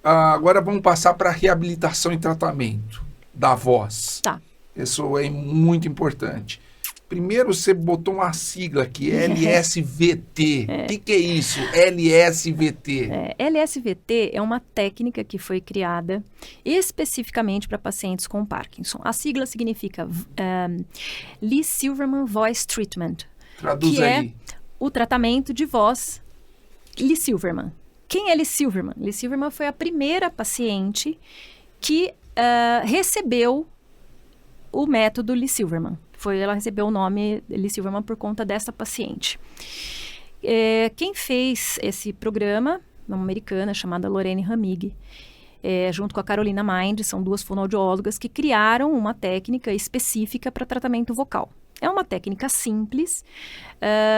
Agora vamos passar para reabilitação e tratamento da voz. Tá. Isso é muito importante. Primeiro você botou uma sigla aqui, LSVT. O que é isso, LSVT? LSVT é uma técnica que foi criada especificamente para pacientes com Parkinson. A sigla significa Lee Silverman Voice Treatment. Traduz que aí. É o tratamento de voz Lee Silverman. Quem é Lee Silverman? Lee Silverman foi a primeira paciente que recebeu o método Lee Silverman. Ela recebeu o nome Lee Silverman por conta dessa paciente. Quem fez esse programa, uma americana chamada Lorraine Hamig, junto com a Carolina Mind, são duas fonoaudiólogas que criaram uma técnica específica para tratamento vocal. É uma técnica simples,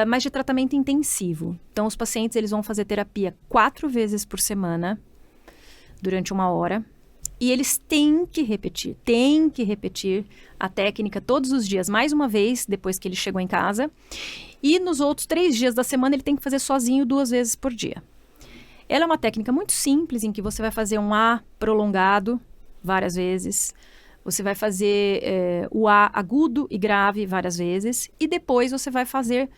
mas de tratamento intensivo. Então, os pacientes eles vão fazer terapia 4 vezes por semana, durante 1 hora. E eles têm que repetir a técnica todos os dias, mais uma vez, depois que ele chegou em casa. E nos outros 3 dias da semana, ele tem que fazer sozinho 2 vezes por dia. Ela é uma técnica muito simples, em que você vai fazer um A prolongado várias vezes. Você vai fazer o A agudo e grave várias vezes. E depois você vai fazer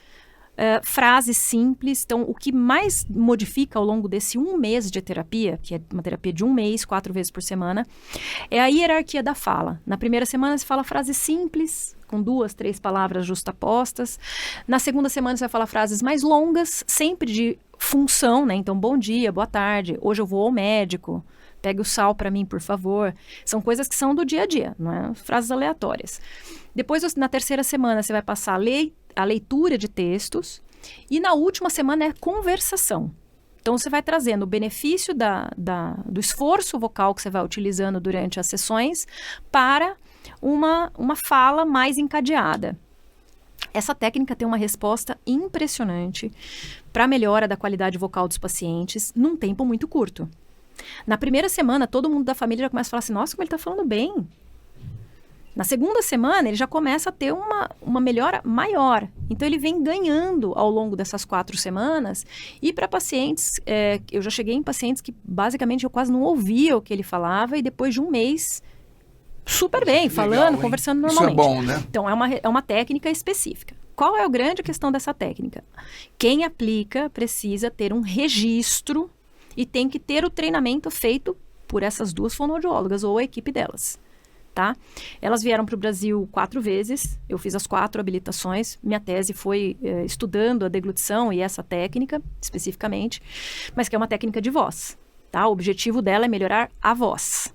frases simples. Então, o que mais modifica ao longo desse 1 mês de terapia, que é uma terapia de 1 mês, 4 vezes por semana, é a hierarquia da fala. Na primeira semana, você fala frases simples, com 2, 3 palavras justapostas. Na segunda semana, você vai falar frases mais longas, sempre de função, né? Então, bom dia, boa tarde, hoje eu vou ao médico, pegue o sal para mim, por favor. São coisas que são do dia a dia, não é frases aleatórias. Depois, na terceira semana, você vai passar a leitura de textos. E na última semana é conversação. Então, você vai trazendo o benefício do esforço vocal que você vai utilizando durante as sessões para uma fala mais encadeada. Essa técnica tem uma resposta impressionante para a melhora da qualidade vocal dos pacientes num tempo muito curto. Na primeira semana, todo mundo da família já começa a falar assim, nossa, como ele está falando bem. Na segunda semana, ele já começa a ter uma melhora maior. Então, ele vem ganhando ao longo dessas 4 semanas. E para pacientes, eu já cheguei em pacientes que, basicamente, eu quase não ouvia o que ele falava. E depois de 1 mês, super bem, falando, conversando normalmente. Isso é bom, né? Então, é uma técnica específica. Qual é a grande questão dessa técnica? Quem aplica precisa ter um registro e tem que ter o treinamento feito por essas 2 fonoaudiólogas ou a equipe delas. Tá? Elas vieram para o Brasil 4 vezes, eu fiz as 4 habilitações, minha tese foi estudando a deglutição e essa técnica, especificamente, mas que é uma técnica de voz, tá? O objetivo dela é melhorar a voz.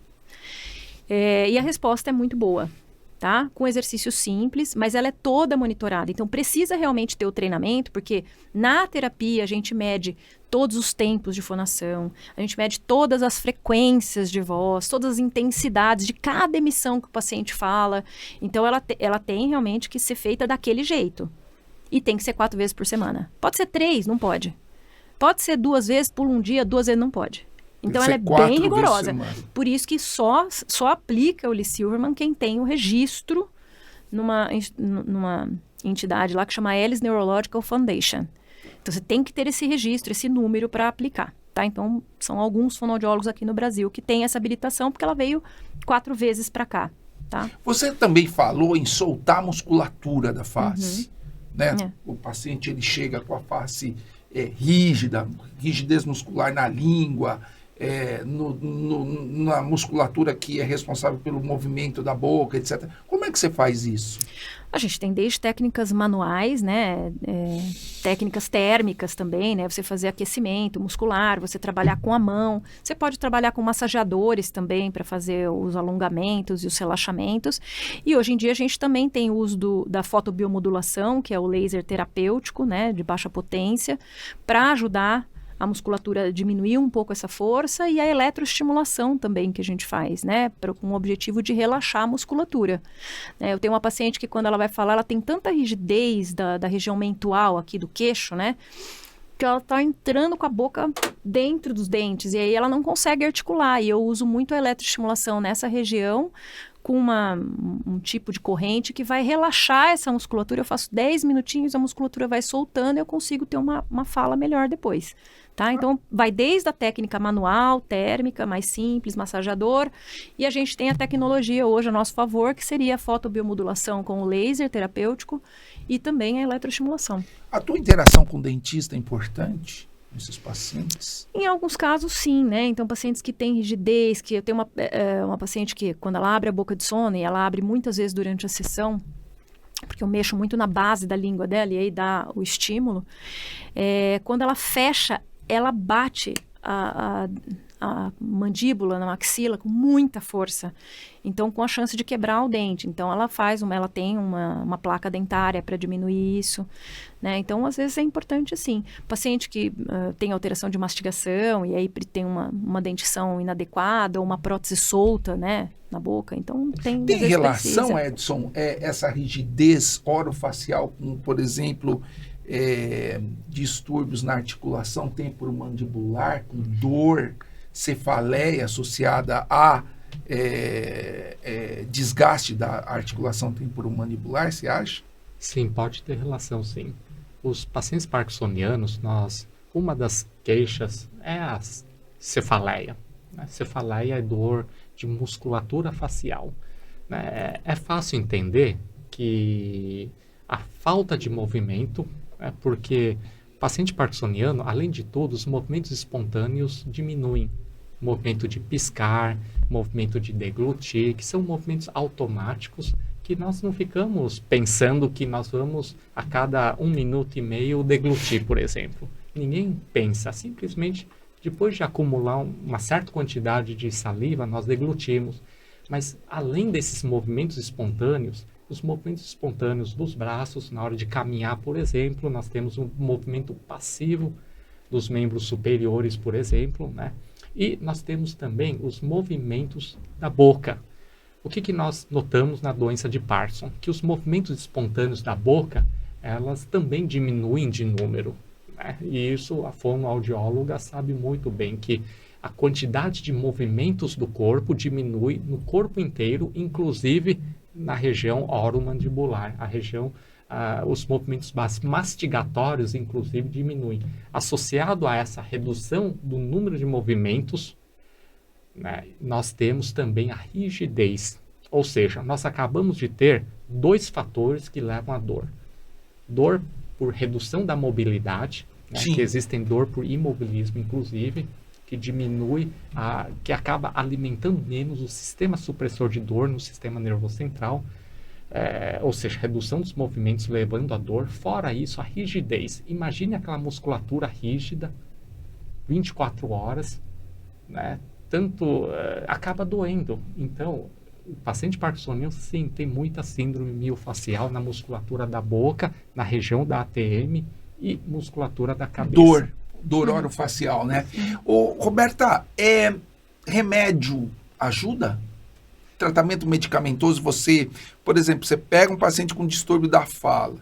E a resposta é muito boa, tá? Com exercícios simples, mas ela é toda monitorada, então precisa realmente ter o treinamento, porque na terapia a gente mede todos os tempos de fonação, a gente mede todas as frequências de voz, todas as intensidades de cada emissão que o paciente fala. Então, ela tem realmente que ser feita daquele jeito. E tem que ser 4 vezes por semana. Pode ser 3, não pode. Pode ser 2 vezes por um dia, 2 vezes não pode. Então, ela é bem rigorosa. Por isso que só aplica o Lee Silverman quem tem o registro numa entidade lá que chama Alice Neurological Foundation. Então, você tem que ter esse registro, esse número para aplicar, tá? Então, são alguns fonoaudiólogos aqui no Brasil que têm essa habilitação, porque ela veio 4 vezes para cá, tá? Você também falou em soltar a musculatura da face, né? O paciente, ele chega com a face rígida, rigidez muscular na língua, na musculatura que é responsável pelo movimento da boca, etc. Como é que você faz isso? A gente tem desde técnicas manuais, né, técnicas térmicas também, né, você fazer aquecimento muscular, você trabalhar com a mão, você pode trabalhar com massageadores também para fazer os alongamentos e os relaxamentos. E hoje em dia a gente também tem o uso da fotobiomodulação, que é o laser terapêutico, né, de baixa potência, para ajudar a musculatura diminuir um pouco essa força, e a eletroestimulação também que a gente faz, né, com o objetivo de relaxar a musculatura. Eu tenho uma paciente que quando ela vai falar, ela tem tanta rigidez da região mental aqui do queixo, né, que ela tá entrando com a boca dentro dos dentes, e aí ela não consegue articular, e eu uso muito a eletroestimulação nessa região, com um tipo de corrente que vai relaxar essa musculatura. Eu faço 10 minutinhos, a musculatura vai soltando e eu consigo ter uma fala melhor depois. Tá? Então, vai desde a técnica manual, térmica, mais simples, massageador, e a gente tem a tecnologia hoje a nosso favor, que seria a fotobiomodulação com o laser terapêutico e também a eletroestimulação. A tua interação com o dentista é importante nesses pacientes? Em alguns casos, sim, né? Então, pacientes que têm rigidez, que eu tenho uma paciente que, quando ela abre a boca de sono, e ela abre muitas vezes durante a sessão, porque eu mexo muito na base da língua dela, e aí dá o estímulo, quando ela fecha, ela bate a mandíbula na maxila com muita força, então com a chance de quebrar o dente. Então ela tem uma placa dentária para diminuir isso, né? Então às vezes é importante sim. Paciente que tem alteração de mastigação e aí tem uma dentição inadequada ou uma prótese solta, né, na boca, então tem relação, Edson, essa rigidez orofacial com, por exemplo, distúrbios na articulação temporomandibular, com dor, cefaleia associada a desgaste da articulação temporomandibular, você acha? Sim, pode ter relação, sim. Os pacientes parkinsonianos, uma das queixas é a cefaleia. Né? Cefaleia é dor de musculatura facial. Né? É fácil entender que a falta de movimento, porque o paciente parkinsoniano, além de tudo, os movimentos espontâneos diminuem. Movimento de piscar, movimento de deglutir, que são movimentos automáticos que nós não ficamos pensando que nós vamos a cada 1 minuto e meio deglutir, por exemplo. Ninguém pensa, simplesmente depois de acumular uma certa quantidade de saliva, nós deglutimos. Mas além desses movimentos espontâneos, os movimentos espontâneos dos braços, na hora de caminhar, por exemplo, nós temos um movimento passivo dos membros superiores, por exemplo, né? E nós temos também os movimentos da boca. O que nós notamos na doença de Parkinson? Que os movimentos espontâneos da boca, elas também diminuem de número. Né? E isso a fonoaudióloga sabe muito bem, que a quantidade de movimentos do corpo diminui no corpo inteiro, inclusive na região oromandibular, os movimentos mastigatórios, inclusive, diminuem. Associado a essa redução do número de movimentos, né, nós temos também a rigidez. Ou seja, nós acabamos de ter 2 fatores que levam à dor. Dor por redução da mobilidade, né, que existem dor por imobilismo, inclusive, que diminui, que acaba alimentando menos o sistema supressor de dor no sistema nervoso central, ou seja, redução dos movimentos levando à dor. Fora isso, a rigidez. Imagine aquela musculatura rígida, 24 horas, né? Acaba doendo. Então, o paciente parkinsoniano, sim, tem muita síndrome miofacial na musculatura da boca, na região da ATM e musculatura da cabeça. Dor orofacial, né? Roberta, remédio ajuda? Tratamento medicamentoso, por exemplo, você pega um paciente com distúrbio da fala,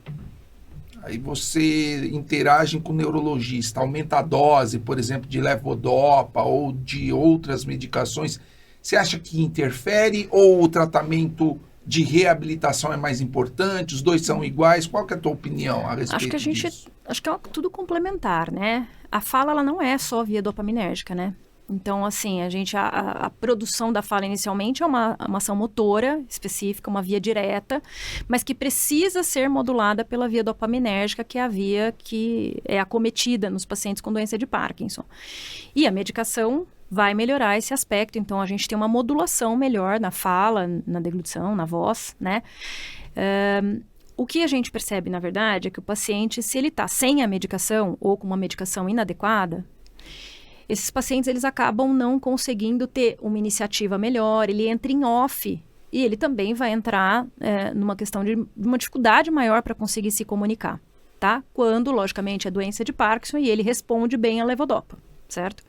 aí você interage com o neurologista, aumenta a dose, por exemplo, de levodopa ou de outras medicações, você acha que interfere ou o tratamento de reabilitação é mais importante? Os dois são iguais? Qual que é a tua opinião a respeito disso? Acho que é tudo complementar, né? A fala, ela não é só via dopaminérgica, né? Então, assim, a produção da fala inicialmente é uma ação motora específica, uma via direta, mas que precisa ser modulada pela via dopaminérgica, que é a via que é acometida nos pacientes com doença de Parkinson. E a medicação vai melhorar esse aspecto, então a gente tem uma modulação melhor na fala, na deglutição, na voz, né? O que a gente percebe, na verdade, é que o paciente, se ele está sem a medicação ou com uma medicação inadequada, esses pacientes, eles acabam não conseguindo ter uma iniciativa melhor, ele entra em off e ele também vai entrar numa questão de uma dificuldade maior para conseguir se comunicar, tá? Quando, logicamente, é doença de Parkinson e ele responde bem à levodopa, certo?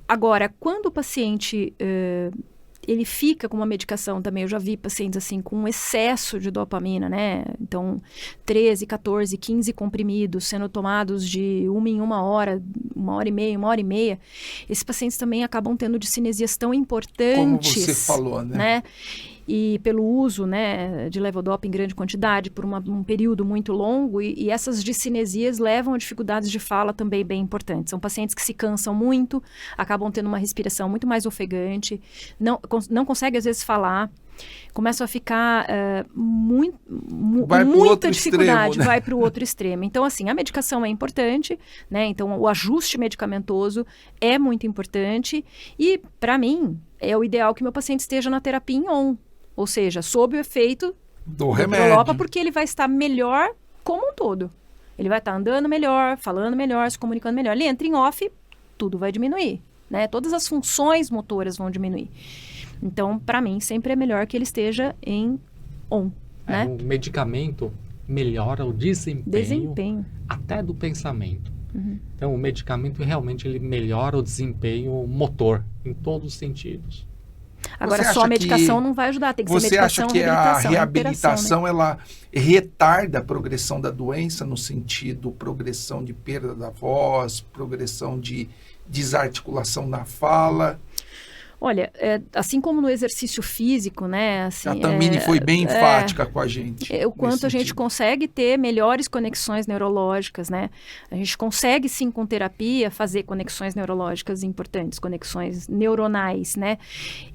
Agora, quando o paciente ele fica com uma medicação também. Eu já vi pacientes assim com excesso de dopamina, né? Então, 13, 14, 15 comprimidos sendo tomados de uma em uma hora e meia, uma hora e meia. Esses pacientes também acabam tendo discinesias tão importantes. Como você falou, né? E pelo uso, né, de levodopa em grande quantidade por um período muito longo, e essas discinesias levam a dificuldades de fala também bem importantes. São pacientes que se cansam muito, acabam tendo uma respiração muito mais ofegante, não conseguem às vezes falar, começam a ficar muita dificuldade, extremo, né? vai para o outro extremo. Então, assim, a medicação é importante, né? Então, o ajuste medicamentoso é muito importante e, para mim, é o ideal que meu paciente esteja na terapia em ON. Ou seja, sob o efeito do remédio. Prolopa, porque ele vai estar melhor como um todo. Ele vai estar andando melhor, falando melhor, se comunicando melhor. Ele entra em off, tudo vai diminuir, né? Todas as funções motoras vão diminuir. Então, para mim, sempre é melhor que ele esteja em ON, né? O medicamento melhora o desempenho. Até do pensamento. Uhum. Então, o medicamento realmente ele melhora o desempenho motor em todos os sentidos. Agora, só a medicação não vai ajudar, tem que ser medicação, reabilitação. Você acha que a reabilitação, né? ela retarda a progressão da doença no sentido progressão de perda da voz, progressão de desarticulação da fala? Olha, assim como no exercício físico, né? Assim, a Tamini foi bem enfática com a gente. O quanto a gente consegue ter melhores conexões neurológicas, né? A gente consegue, sim, com terapia, fazer conexões neurológicas importantes, conexões neuronais, né?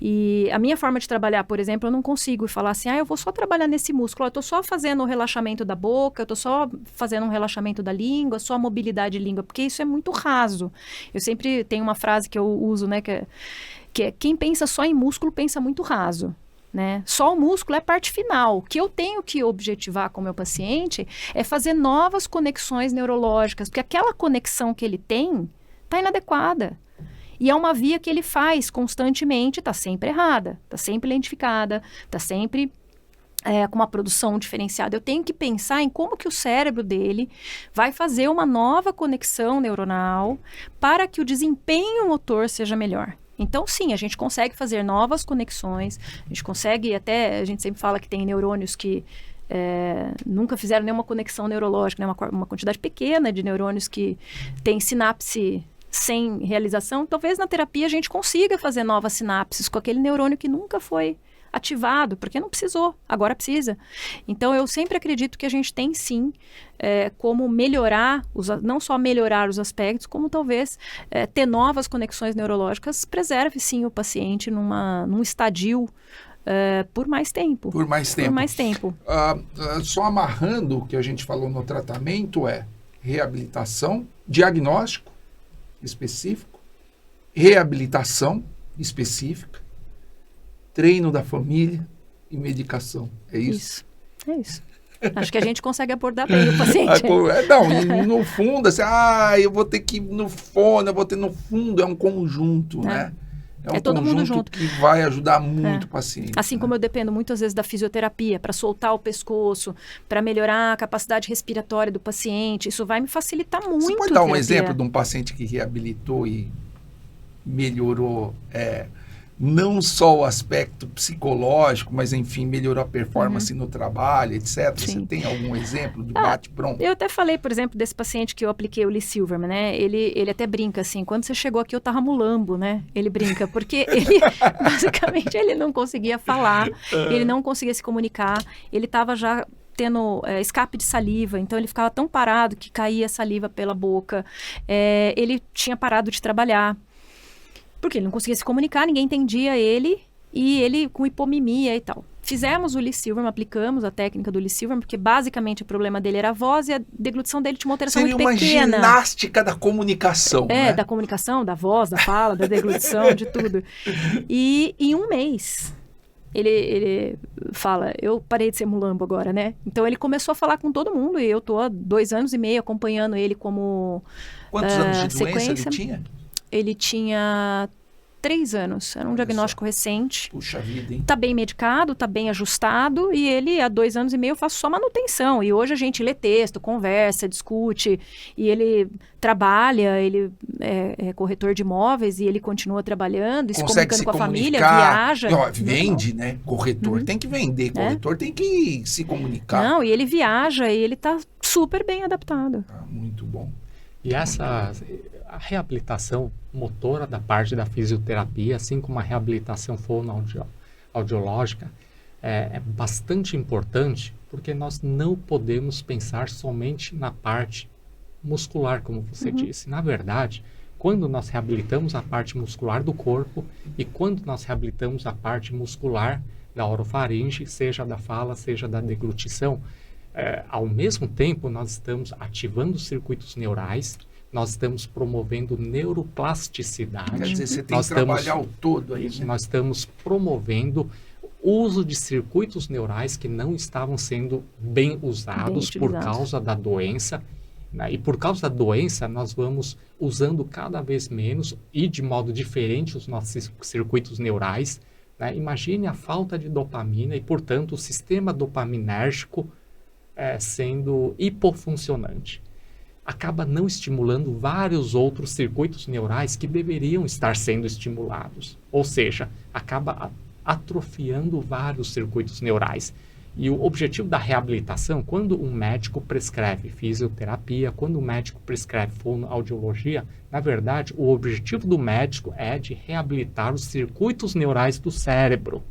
E a minha forma de trabalhar, por exemplo, eu não consigo falar assim, eu vou só trabalhar nesse músculo, eu tô só fazendo o relaxamento da boca, eu tô só fazendo um relaxamento da língua, só a mobilidade de língua, porque isso é muito raso. Eu sempre tenho uma frase que eu uso, né, que é quem pensa só em músculo pensa muito raso, né? Só o músculo é a parte final. O que eu tenho que objetivar com o meu paciente é fazer novas conexões neurológicas, porque aquela conexão que ele tem está inadequada. E é uma via que ele faz constantemente, está sempre errada, está sempre lentificada, está sempre com uma produção diferenciada. Eu tenho que pensar em como que o cérebro dele vai fazer uma nova conexão neuronal para que o desempenho motor seja melhor. Então, sim, a gente consegue fazer novas conexões, a gente consegue até, a gente sempre fala que tem neurônios que nunca fizeram nenhuma conexão neurológica, né? Uma quantidade pequena de neurônios que tem sinapse sem realização. Talvez na terapia a gente consiga fazer novas sinapses com aquele neurônio que nunca foi ativado, porque não precisou, agora precisa. Então, eu sempre acredito que a gente tem, sim, como melhorar, não só melhorar os aspectos, como talvez ter novas conexões neurológicas, preserve, sim, o paciente num estadio por mais tempo. Por mais tempo. Por mais tempo. Só amarrando o que a gente falou no tratamento reabilitação, diagnóstico específico, reabilitação específica, treino da família e medicação. É isso? É isso. Acho que a gente consegue abordar bem o paciente. Não, no fundo, assim, eu vou ter que ir no fono, eu vou ter no fundo, é um conjunto, né? É um todo mundo junto. Que vai ajudar muito o paciente. Assim, né? Como eu dependo muitas vezes da fisioterapia para soltar o pescoço, para melhorar a capacidade respiratória do paciente, isso vai me facilitar muito. Você pode dar um exemplo de um paciente que reabilitou e melhorou não só o aspecto psicológico, mas, enfim, melhorou a performance no trabalho, etc. Sim. Você tem algum exemplo do bate-pronto? Eu até falei, por exemplo, desse paciente que eu apliquei o Lee Silverman, né? Ele até brinca assim, quando você chegou aqui eu tava mulambo, né? Ele brinca, porque ele, basicamente, ele não conseguia falar, ele não conseguia se comunicar, ele tava já tendo escape de saliva, então ele ficava tão parado que caía saliva pela boca, ele tinha parado de trabalhar, porque ele não conseguia se comunicar, ninguém entendia ele, e ele com hipomimia e tal. Fizemos o Lee Silverman, aplicamos a técnica do Lee Silverman, porque basicamente o problema dele era a voz e a deglutição dele tinha uma alteração muito pequena. Seria uma ginástica da comunicação, né? Da comunicação, da voz, da fala, da deglutição, de tudo. E em um mês, ele fala, eu parei de ser mulambo agora, né? Então ele começou a falar com todo mundo, e eu tô há 2 anos e meio acompanhando ele como Quantos anos de doença sequência. ele tinha? Ele tinha 3 anos. Era um Olha diagnóstico recente. Puxa vida, hein? Tá bem medicado, tá bem ajustado, e ele, há 2 anos e meio, eu faço só manutenção. E hoje a gente lê texto, conversa, discute, e ele trabalha, ele é corretor de imóveis, e ele continua trabalhando, e se Consegue comunicando se com a família, comunicar. viaja. E, ó, vende, né? Corretor tem que vender, corretor tem que se comunicar. Não, e ele viaja, e ele tá super bem adaptado. Ah, muito bom. E a reabilitação motora da parte da fisioterapia, assim como a reabilitação fonoaudiológica, é bastante importante, porque nós não podemos pensar somente na parte muscular, como você disse. Na verdade, quando nós reabilitamos a parte muscular do corpo e quando nós reabilitamos a parte muscular da orofaringe, seja da fala, seja da deglutição, ao mesmo tempo nós estamos ativando circuitos neurais, nós estamos promovendo neuroplasticidade. Quer dizer, você tem que trabalhar o todo aí, né? Nós estamos promovendo o uso de circuitos neurais que não estavam sendo bem usados por causa da doença. Né? E por causa da doença, nós vamos usando cada vez menos e de modo diferente os nossos circuitos neurais. Né? Imagine a falta de dopamina e, portanto, o sistema dopaminérgico sendo hipofuncionante. Acaba não estimulando vários outros circuitos neurais que deveriam estar sendo estimulados. Ou seja, acaba atrofiando vários circuitos neurais. E o objetivo da reabilitação, quando um médico prescreve fisioterapia, quando um médico prescreve fonoaudiologia, na verdade, o objetivo do médico é de reabilitar os circuitos neurais do cérebro.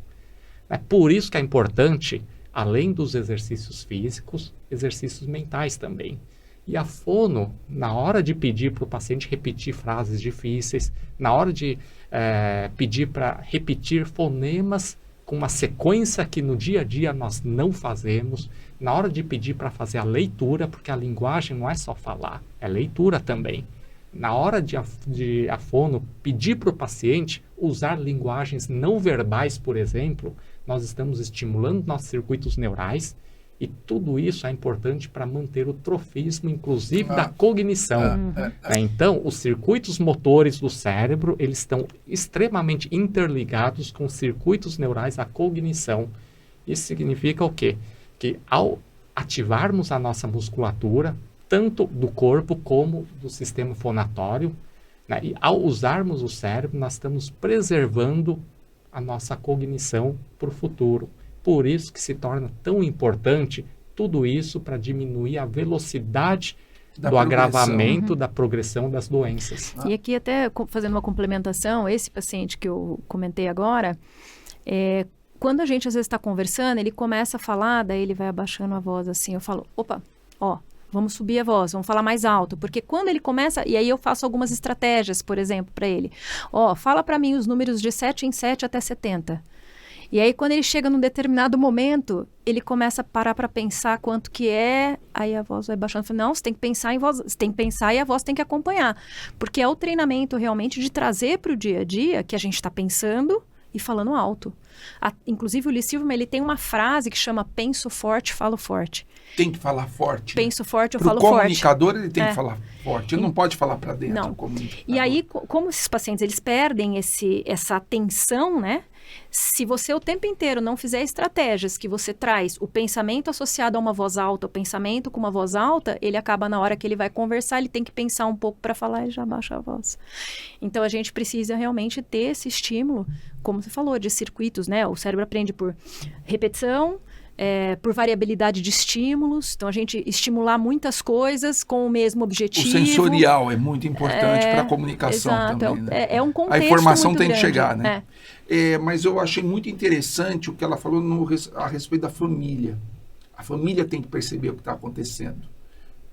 É por isso que é importante, além dos exercícios físicos, exercícios mentais também. E a fono, na hora de pedir para o paciente repetir frases difíceis, na hora de pedir para repetir fonemas com uma sequência que no dia a dia nós não fazemos, na hora de pedir para fazer a leitura, porque a linguagem não é só falar, é leitura também. Na hora de a fono pedir para o paciente usar linguagens não verbais, por exemplo, nós estamos estimulando nossos circuitos neurais e tudo isso é importante para manter o trofismo, inclusive da cognição. Então, os circuitos motores do cérebro, eles estão extremamente interligados com os circuitos neurais da cognição. Isso significa o quê? Que ao ativarmos a nossa musculatura, tanto do corpo como do sistema fonatório, né, e ao usarmos o cérebro, nós estamos preservando a nossa cognição para o futuro. Por isso que se torna tão importante tudo isso para diminuir a velocidade do agravamento da progressão das doenças. E aqui até fazendo uma complementação, esse paciente que eu comentei agora, quando a gente às vezes está conversando, ele começa a falar, daí ele vai abaixando a voz assim, eu falo, opa, ó, vamos subir a voz, vamos falar mais alto, porque quando ele começa, e aí eu faço algumas estratégias, por exemplo, para ele, ó, fala para mim os números de 7 em 7 até 70. E aí, quando ele chega num determinado momento, ele começa a parar para pensar quanto que é, aí a voz vai baixando. Fala, não, você tem que pensar em voz, você tem que pensar e a voz tem que acompanhar. Porque é o treinamento realmente de trazer para o dia a dia que a gente está pensando e falando alto. Inclusive, o Lee Silverman, ele tem uma frase que chama penso forte, falo forte. Tem que falar forte. Penso forte, eu Pro falo forte. O comunicador, ele tem que falar forte. Ele não pode falar para dentro. Não. E aí, como esses pacientes, eles perdem essa atenção, né? Se você o tempo inteiro não fizer estratégias que você traz o pensamento associado a uma voz alta, o pensamento com uma voz alta, ele acaba na hora que ele vai conversar, ele tem que pensar um pouco para falar e já baixa a voz. Então, a gente precisa realmente ter esse estímulo, como você falou, de circuitos, né? O cérebro aprende por repetição, por variabilidade de estímulos. Então, a gente estimular muitas coisas com o mesmo objetivo. O sensorial é muito importante para a comunicação também. Né? É um contexto a informação muito tem grande. Que chegar, né? Mas eu achei muito interessante o que ela falou a respeito da família. A família tem que perceber o que está acontecendo.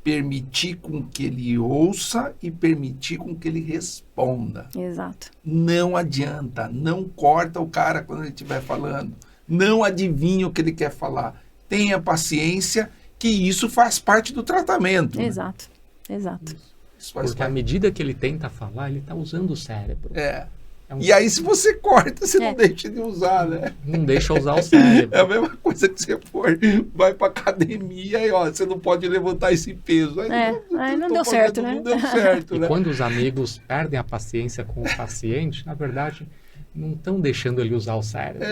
Permitir com que ele ouça e permitir com que ele responda. Exato. Não adianta, não corta o cara quando ele estiver falando. Não adivinha o que ele quer falar. Tenha paciência, que isso faz parte do tratamento. Exato, né? Exato. Porque à medida que ele tenta falar, ele está usando o cérebro. E aí, se você corta, você É. não deixa de usar, né? Não deixa usar o cérebro. É a mesma coisa que você vai pra academia e, ó, você não pode levantar esse peso. Aí, não tô deu certo, né? Não deu certo, E né? quando os amigos perdem a paciência com o paciente, na verdade, não estão deixando ele usar o cérebro.